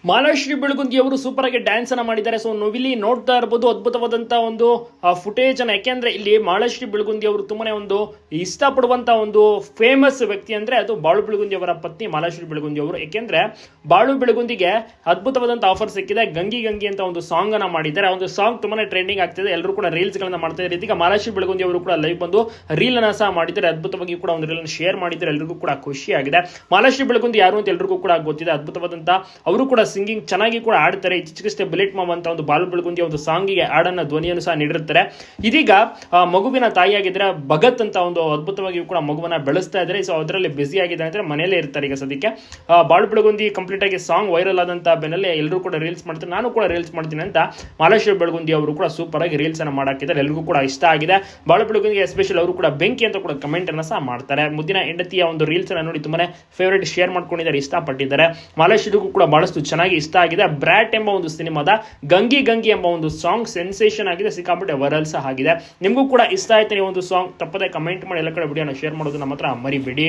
ಮಾಲಾಶ್ರೀ ಬೆಳಗುಂದಿ ಅವರು ಸೂಪರ್ ಆಗಿ ಡ್ಯಾನ್ಸ್ ಅನ್ನ ಮಾಡಿದ್ದಾರೆ. ಸೊ ಇಲ್ಲಿ ನೋಡ್ತಾ ಇರಬಹುದು ಅದ್ಭುತವಾದಂತಹ ಒಂದು ಫುಟೇಜ್ ಅನ್ನ. ಯಾಕೆಂದ್ರೆ ಇಲ್ಲಿ ಮಾಲಾಶ್ರೀ ಬೆಳಗುಂದಿ ಅವರು ತುಂಬಾನೇ ಒಂದು ಇಷ್ಟಪಡುವಂತ ಒಂದು ಫೇಮಸ್ ವ್ಯಕ್ತಿ ಅಂದ್ರೆ ಅದು ಬಾಳು ಬೆಳಗುಂದಿ ಅವರ ಪತ್ನಿ ಮಾಲಾಶ್ರೀ ಬೆಳಗುಂದಿ ಅವರು. ಯಾಕೆಂದ್ರೆ ಬಾಳು ಬೆಳಗುಂದಿಗೆ ಅದ್ಭುತವಾದಂತ ಆಫರ್ ಸಿಕ್ಕಿದೆ. ಗಂಗಿ ಗಂಗಿ ಅಂತ ಒಂದು ಸಾಂಗ್ ಅನ್ನ ಮಾಡಿದ್ದಾರೆ. ಆ ಒಂದು ಸಾಂಗ್ ತುಂಬಾನೇ ಟ್ರೆಂಡಿಂಗ್ ಆಗ್ತಿದೆ. ಎಲ್ಲರೂ ಕೂಡ ರೀಲ್ಸ್ ಗಳನ್ನ ಮಾಡ್ತಾ ಇದ್ದಾರೆ. ಈಗ ಮಾಲಾಶ್ರೀ ಬೆಳಗುಂದಿ ಅವರು ಕೂಡ ಲೈವ್ ಬಂದು ರೀಲ್ ಅನ್ನ ಸಹ ಮಾಡಿದ್ದಾರೆ. ಅದ್ಭುತವಾಗಿ ಕೂಡ ಒಂದು ರೀಲ್ ಅನ್ನು ಶೇರ್ ಮಾಡಿದ್ದಾರೆ. ಎಲ್ಲರಿಗೂ ಕೂಡ ಖುಷಿ ಆಗಿದೆ. ಮಾಲಾಶ್ರೀ ಬೆಳಗುಂದಿ ಯಾರು ಅಂತ ಎಲ್ಲರಿಗೂ ಕೂಡ ಗೊತ್ತಿದೆ. ಅದ್ಭುತವಾದಂತ ಅವರು ಕೂಡ ಸಿಂಗಿಂಗ್ ಚೆನ್ನಾಗಿ ಕೂಡ ಆಡ್ತಾರೆ. ಇತ್ತೀಚೆಗಷ್ಟೇ ಬುಲೆಟ್ ಮಾಮ್ ಅಂತ ಒಂದು ಬಾಲು ಬೆಳಗುಂದಿ ಒಂದು ಸಾಂಗಿಗೆ ಹಾಡನ್ನ ಧ್ವನಿಯನ್ನು ಸಹ ನೀಡಿರ್ತಾರೆ. ಇದೀಗ ಮಗುವಿನ ತಾಯಿಯಾಗಿದ್ರೆ ಭಗತ್ ಅಂತ ಒಂದು ಅದ್ಭುತವಾಗಿ ಕೂಡ ಮಗುವನ್ನ ಬೆಳೆಸ್ತಾ ಇದ್ದಾರೆ. ಸೊ ಅದರಲ್ಲಿ ಬಿಸಿ ಆಗಿದೆ ಅಂದ್ರೆ ಮನೆಯಲ್ಲೇ ಇರ್ತಾರೆ ಈಗ ಸದ್ಯಕ್ಕೆ. ಬಾಳು ಬೆಳಗುಂದಿ ಕಂಪ್ಲೀಟ್ ಆಗಿ ಸಾಂಗ್ ವೈರಲ್ ಆದಂತ ಬೆನ್ನಲ್ಲೇ ಎಲ್ಲರೂ ಕೂಡ ರೀಲ್ಸ್ ಮಾಡ್ತಾರೆ. ನಾನು ಕೂಡ ರೀಲ್ಸ್ ಮಾಡ್ತೀನಿ ಅಂತ ಮಾಲಾಶ್ರೀ ಬೆಳಗುಂದಿ ಅವರು ಕೂಡ ಸೂಪರ್ ಆಗಿ ರೀಲ್ಸ್ ಅನ್ನ ಮಾಡಾಕಿದ್ದಾರೆ. ಎಲ್ಲರಿಗೂ ಕೂಡ ಇಷ್ಟ ಆಗಿದೆ. ಬಾಳು ಬೆಳಗುಂದಿ ಎಸ್ಪೆಷಲ್ ಅವರು ಕೂಡ ಬೆಂಕಿ ಅಂತ ಕೂಡ ಕಮೆಂಟ್ ಅನ್ನ ಸಹ ಮಾಡ್ತಾರೆ. ಮುದ್ದಿನ ಹೆಂಡತಿಯ ಒಂದು ರೀಲ್ಸ್ ಅನ್ನ ನೋಡಿ ತುಂಬಾನೇ ಫೇವರೇಟ್ ಶೇರ್ ಮಾಡ್ಕೊಂಡಿದ್ದಾರೆ, ಇಷ್ಟಪಟ್ಟಿದ್ದಾರೆ. ಮಾಲಾಶ್ರೀಗೂ ಕೂಡ ಬಹಳಷ್ಟು ಚೆನ್ನಾಗಿ ಇಷ್ಟ ಆಗಿದೆ. ಬ್ರಾಟ್ ಎಂಬ ಒಂದು ಸಿನಿಮಾದ ಗಂಗಿ ಗಂಗಿ ಎಂಬ ಒಂದು ಸಾಂಗ್ ಸೆನ್ಸೇಷನ್ ಆಗಿದೆ, ಸಿಕ್ಕಾಪಟ್ಟೆ ವೈರಲ್ ಸಹ ಆಗಿದೆ. ನಿಮಗೂ ಕೂಡ ಇಷ್ಟ ಆಯ್ತು ಈ ಒಂದು ಸಾಂಗ್, ತಪ್ಪದೆ ಕಮೆಂಟ್ ಮಾಡಿ ಎಲ್ಲ ಕಡೆ ವಿಡಿಯೋನ ಶೇರ್ ಮಾಡೋದು ನಮ್ಮ ಹತ್ರ ಮರಿಬೇಡಿ.